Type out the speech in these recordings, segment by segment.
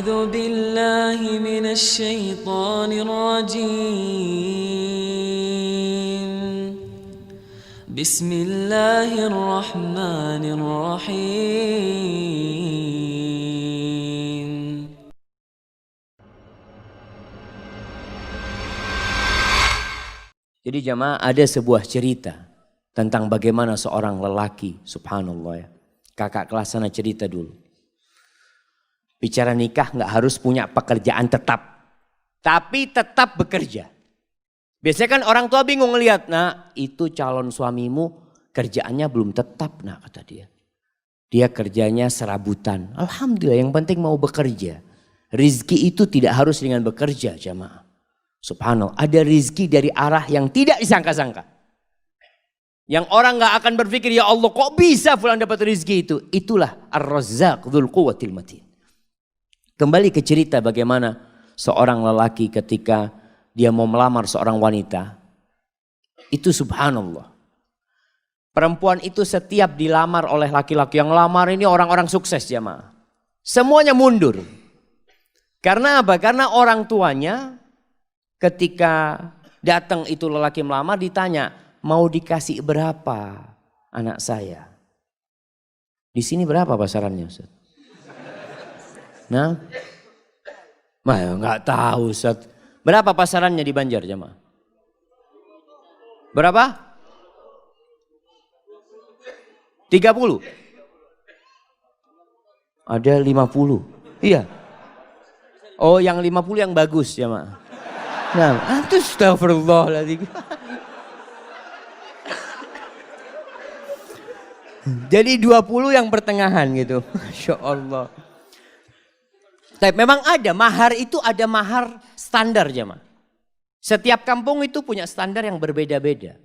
أعوذ بالله من الشيطان الرجيم بسم الله الرحمن الرحيم. Jadi jamaah, ada sebuah cerita tentang bagaimana seorang lelaki, subhanallah ya. Kakak kelas sana cerita dulu. Bicara nikah nggak harus punya pekerjaan tetap, tapi tetap bekerja. Biasanya kan orang tua bingung ngelihat, nah itu calon suamimu kerjaannya belum tetap, nah kata dia. Dia kerjanya serabutan. Alhamdulillah, yang penting mau bekerja. Rizki itu tidak harus dengan bekerja jamaah. Subhanallah, ada rizki dari arah yang tidak disangka-sangka. Yang orang gak akan berpikir, ya Allah kok bisa fulan dapat rizki itu. Itulah Ar-Razzaq Dzul Quwwatil Matin. Kembali ke cerita bagaimana seorang lelaki ketika dia mau melamar seorang wanita. Itu subhanallah. Perempuan itu setiap dilamar oleh laki-laki, yang lamar ini orang-orang sukses jamaah. Semuanya mundur. Karena apa? Karena orang tuanya ketika datang itu lelaki melamar ditanya, mau dikasih berapa anak saya? Di sini berapa pasarannya Ustaz? Nah, nggak tahu Ustaz. Berapa pasarannya di Banjar jamaah? Berapa? 30? Ada 50? Iya. Oh, yang 50 yang bagus jamaah. Nah, astagfirullahaladzim. Jadi 20 yang pertengahan gitu. Masya Allah. Tapi memang ada, mahar itu ada mahar standar jemaah. Setiap kampung itu punya standar yang berbeda-beda.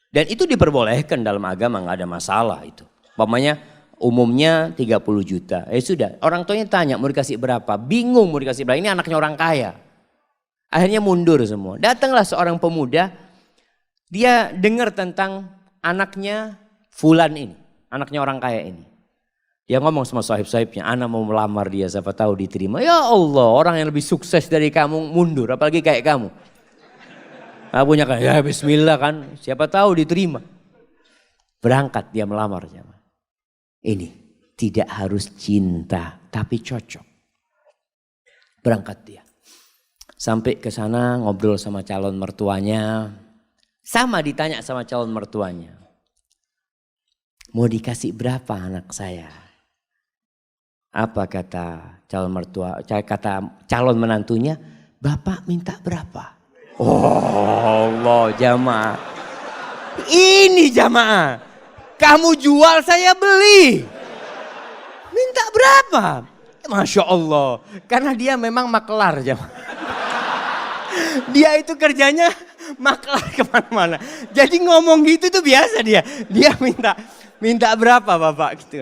Dan itu diperbolehkan dalam agama, nggak ada masalah itu. Umpamanya umumnya 30 juta. Sudah, orang tuanya tanya mau dikasih berapa. Bingung mau dikasih berapa, ini anaknya orang kaya. Akhirnya mundur semua. Datanglah seorang pemuda, dia dengar tentang anaknya fulan ini. Anaknya orang kaya ini. Dia ngomong sama sahib-sahibnya, anak mau melamar dia, siapa tahu diterima. Ya Allah, orang yang lebih sukses dari kamu mundur, apalagi kayak kamu. Punya kayak, ya bismillah kan, siapa tahu diterima. Berangkat dia melamar. Ini tidak harus cinta, tapi cocok. Berangkat dia. Sampai ke sana ngobrol sama calon mertuanya. Sama ditanya sama calon mertuanya. Mau dikasih berapa anak saya? Apa kata calon mertua, kata calon menantunya, bapak minta berapa? Oh Allah jamaah. Ini jamaah. Kamu jual saya beli. Minta berapa? Masya Allah. Karena dia memang makelar jamaah. Dia itu kerjanya makelar kemana-mana. Jadi ngomong gitu tuh biasa dia. Dia minta berapa bapak gitu.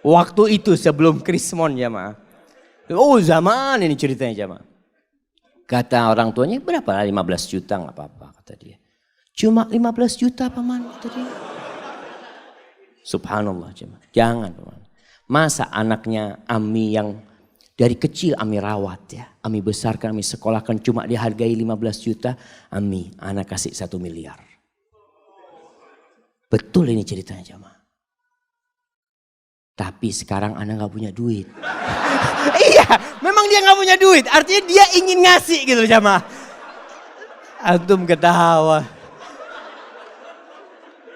Waktu itu sebelum Krismon jamaah. Oh zaman ini ceritanya jamaah. Kata orang tuanya berapa? 15 juta nggak apa-apa kata dia. Cuma 15 juta paman kata dia. Subhanallah jamaah. Jangan paman. Masa anaknya Ami yang dari kecil Ami rawat ya. Ami besarkan, Ami sekolahkan cuma dihargai 15 juta. Ami anak kasih 1 miliar. Betul ini ceritanya jamaah. Tapi sekarang anak gak punya duit. Iya, memang dia gak punya duit. Artinya dia ingin ngasih gitu jamaah. Antum ketawa.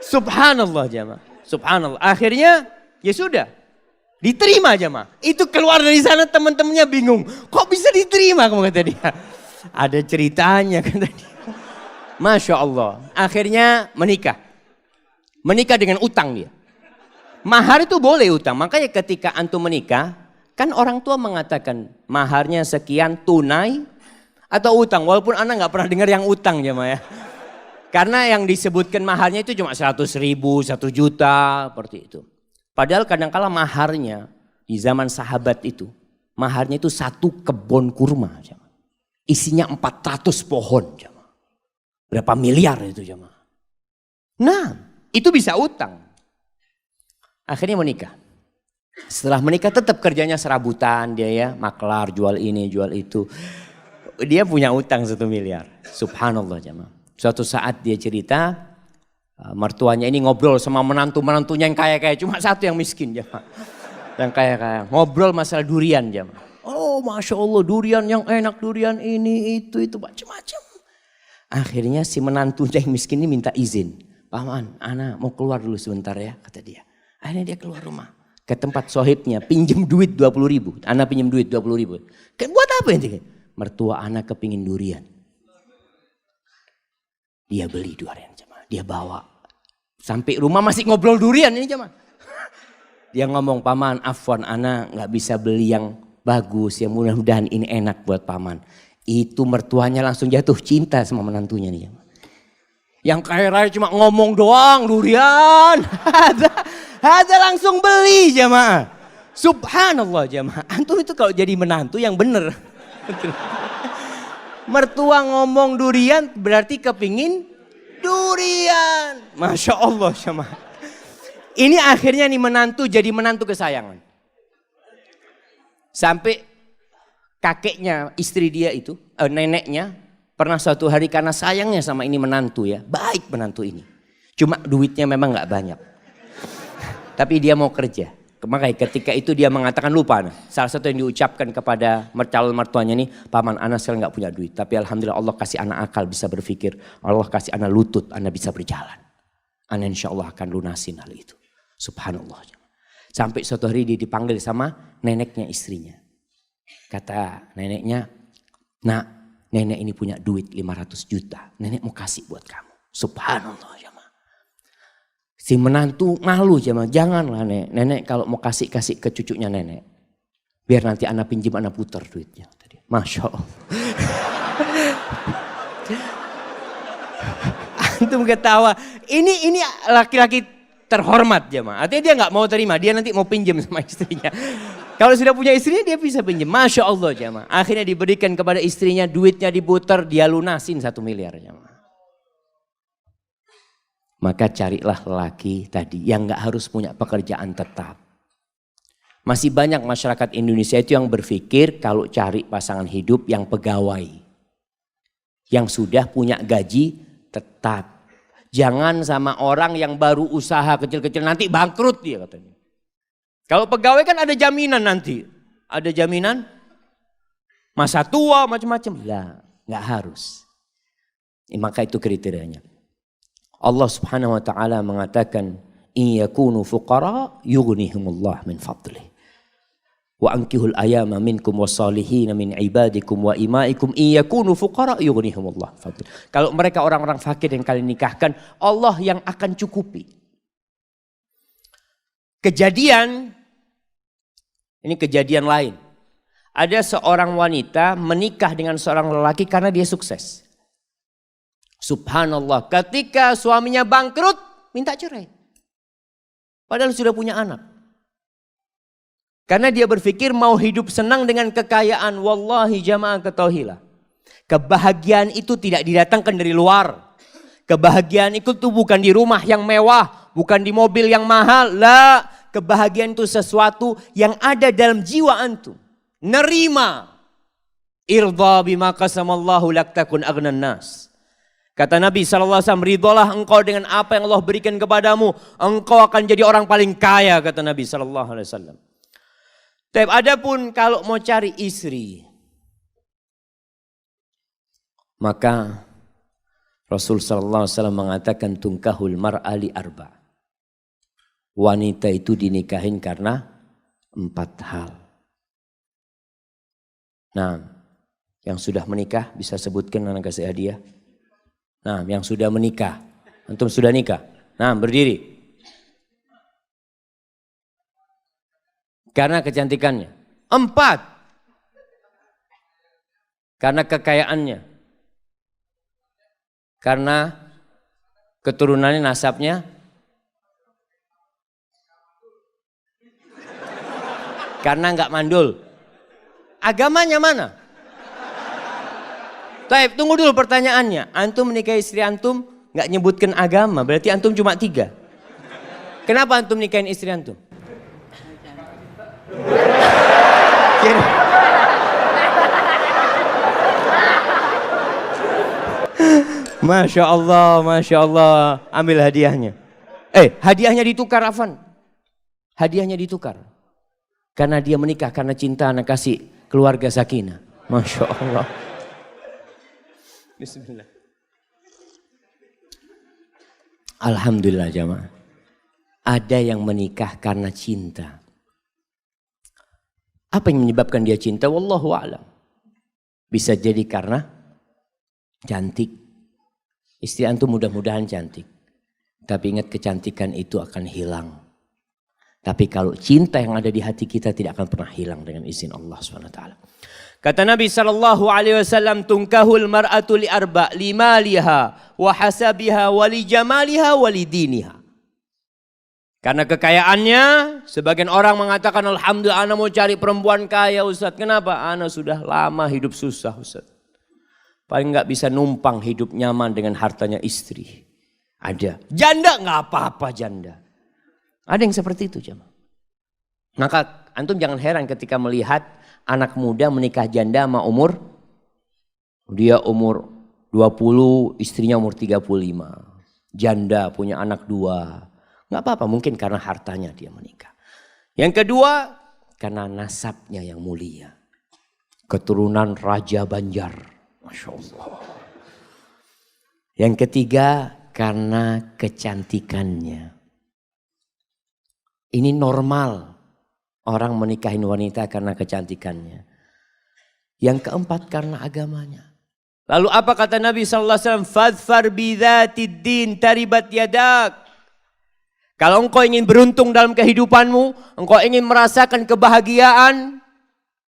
Subhanallah jamaah. Subhanallah. Akhirnya ya sudah. Diterima jamaah. Itu keluar dari sana teman-temannya bingung. Kok bisa diterima kamu kata dia. Ada ceritanya kata dia. Masya Allah. Akhirnya menikah. Menikah dengan utang dia. Mahar itu boleh utang. Makanya ketika antum menikah, kan orang tua mengatakan maharnya sekian tunai atau utang. Walaupun anak nggak pernah dengar yang utang jemaah ya. Karena yang disebutkan maharnya itu cuma 100.000, 1 juta, seperti itu. Padahal kadang-kala maharnya di zaman sahabat itu, maharnya itu 1 kebun kurma. Jemaah. Isinya 400 pohon. Jemaah. Berapa miliar itu jemaah. Nah, itu bisa utang. Akhirnya menikah. Setelah menikah tetap kerjanya serabutan dia ya. Maklar, jual ini, jual itu. Dia punya utang 1 miliar. Subhanallah jemaah. Suatu saat dia cerita, mertuanya ini ngobrol sama menantunya yang kaya-kaya. Cuma satu yang miskin jemaah. Yang kaya-kaya. Ngobrol masalah durian jemaah. Oh Masya Allah durian yang enak, durian ini, itu macam-macam. Akhirnya si menantunya yang miskin ini minta izin. Paman, ana mau keluar dulu sebentar ya, kata dia. Akhirnya dia keluar rumah. Ke tempat sohibnya, pinjem duit 20.000. Ana pinjem duit 20.000. Buat apa ini? Mertua ana kepingin durian. Dia beli durian jemaah. Dia bawa. Sampai rumah masih ngobrol durian ini jemaah. Dia ngomong, paman afwan ana gak bisa beli yang bagus. Ya mudah-mudahan ini enak buat paman. Itu mertuanya langsung jatuh cinta sama menantunya nih jemaah. Yang kaya raya cuma ngomong doang durian. Ada langsung beli jemaah. Subhanallah jemaah. Antum itu kalau jadi menantu yang bener. Mertua ngomong durian berarti kepingin durian. Masya Allah jemaah. Ini akhirnya nih menantu jadi menantu kesayangan. Sampai kakeknya istri dia itu, neneknya pernah suatu hari karena sayangnya sama ini menantu ya. Baik menantu ini. Cuma duitnya memang gak banyak. Tapi dia mau kerja. Makanya ketika itu dia mengatakan lupa. Salah satu yang diucapkan kepada calon mertuanya ini. Paman ana sekarang gak punya duit. Tapi alhamdulillah Allah kasih anak akal bisa berpikir. Allah kasih anak lutut, anak bisa berjalan. Anak insya Allah akan lunasin hal itu. Subhanallah. Sampai suatu hari dia dipanggil sama neneknya istrinya. Kata neneknya, nak nenek ini punya duit 500 juta. Nenek mau kasih buat kamu. Subhanallah. Si menantu malu jemaah, janganlah nenek kalau mau kasih ke cucunya nenek. Biar nanti anak pinjam anak putar duitnya. Masya Allah. Antum ketawa, ini laki-laki terhormat jemaah. Artinya dia nggak mau terima, dia nanti mau pinjam sama istrinya. Kalau sudah punya istrinya dia bisa pinjam. Masya Allah jemaah. Akhirnya diberikan kepada istrinya, duitnya diputar, dia lunasin 1 miliar jemaah. Maka carilah lelaki tadi yang gak harus punya pekerjaan tetap. Masih banyak masyarakat Indonesia itu yang berpikir kalau cari pasangan hidup yang pegawai. Yang sudah punya gaji tetap. Jangan sama orang yang baru usaha kecil-kecil nanti bangkrut dia katanya. Kalau pegawai kan ada jaminan nanti. Ada jaminan masa tua macam-macam. Lah gak harus. Maka itu kriterianya. Allah Subhanahu wa taala mengatakan in yakunu fuqara yughnihimullah min fadlih wa ankihul ayama minkum wassalihin min ibadikum wa imaikum in yakunu fuqara yughnihimullah fadlih. Kalau mereka orang-orang fakir yang kalian nikahkan, Allah yang akan cukupi. Kejadian ini kejadian lain. Ada seorang wanita menikah dengan seorang lelaki karena dia sukses. Subhanallah, ketika suaminya bangkrut, minta cerai. Padahal sudah punya anak. Karena dia berpikir mau hidup senang dengan kekayaan. Wallahi jamaah ketahuilah. Kebahagiaan itu tidak didatangkan dari luar. Kebahagiaan itu tuh bukan di rumah yang mewah. Bukan di mobil yang mahal. La, kebahagiaan itu sesuatu yang ada dalam jiwa antum. Nerima. Irda bima qasamallahu lak takun aghnan nas. Kata Nabi SAW, ridholah engkau dengan apa yang Allah berikan kepadamu. Engkau akan jadi orang paling kaya, kata Nabi SAW. Tapi adapun kalau mau cari istri, maka Rasul SAW mengatakan tungkahul mar'ali arba. Wanita itu dinikahin karena 4 hal. Nah, yang sudah menikah bisa sebutkan anak kasih hadiah. Nah, yang sudah menikah. Antum sudah nikah. Nah, berdiri. Karena kecantikannya. 4. Karena kekayaannya. Karena keturunannya, nasabnya. Karena enggak mandul. Agamanya mana? Taib, tunggu dulu pertanyaannya. Antum menikahi istri antum nggak nyebutkan agama, berarti antum cuma 3. Kenapa antum nikahin istri antum? Masya Allah, Masya Allah. Ambil hadiahnya. Hadiahnya ditukar, Afan. Hadiahnya ditukar. Karena dia menikah karena cinta, anak kasih keluarga sakinah. Masya Allah. Bismillah. Alhamdulillah jamaah. Ada yang menikah karena cinta. Apa yang menyebabkan dia cinta? Wallahu a'lam. Bisa jadi karena cantik. Istri antum mudah-mudahan cantik. Tapi ingat, kecantikan itu akan hilang. Tapi kalau cinta yang ada di hati kita tidak akan pernah hilang dengan izin Allah SWT. Kata Nabi SAW, tunkahul mar'atu li arba' limaliha wa hasabiha wa li jamaliha wa li diniha. Karena kekayaannya, sebagian orang mengatakan, alhamdulillah ana mau cari perempuan kaya Ustaz. Kenapa? Ana sudah lama hidup susah Ustaz. Paling nggak bisa numpang hidup nyaman dengan hartanya istri. Ada. Janda nggak apa-apa janda. Ada yang seperti itu jemaah. Maka antum jangan heran ketika melihat anak muda menikah janda sama umur. Dia umur 20, istrinya umur 35. Janda punya anak 2. Nggak apa-apa, mungkin karena hartanya dia menikah. Yang kedua, karena nasabnya yang mulia. Keturunan Raja Banjar. Masya Allah. Yang ketiga, karena kecantikannya. Ini normal orang menikahin wanita karena kecantikannya. Yang keempat, karena agamanya. Lalu apa kata Nabi SAW? Fadfar bidhatid din taribat yadak. Kalau engkau ingin beruntung dalam kehidupanmu, engkau ingin merasakan kebahagiaan,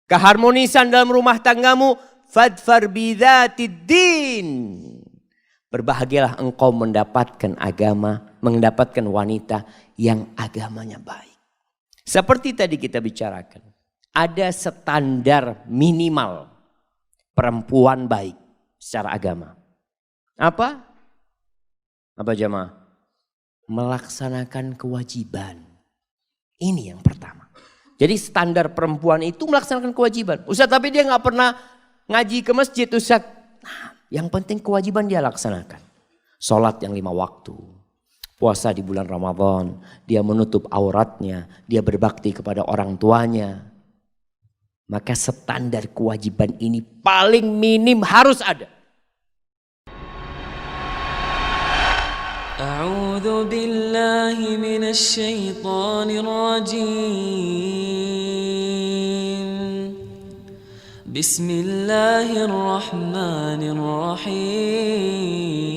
keharmonisan dalam rumah tanggamu, fadfar bidhatid din. Berbahagialah engkau mendapatkan agama, mendapatkan wanita yang agamanya baik. Seperti tadi kita bicarakan, ada standar minimal perempuan baik secara agama. Apa? Apa jemaah? Melaksanakan kewajiban. Ini yang pertama. Jadi standar perempuan itu melaksanakan kewajiban. Ustaz, tapi dia nggak pernah ngaji ke masjid Ustaz. Nah, yang penting kewajiban dia laksanakan. Sholat yang 5 waktu. Puasa di bulan Ramadan. Dia menutup auratnya. Dia berbakti kepada orang tuanya. Maka standar kewajiban ini paling minim harus ada. A'udzu billahi minasy syaithanir rajim. Bismillahirrahmanirrahim.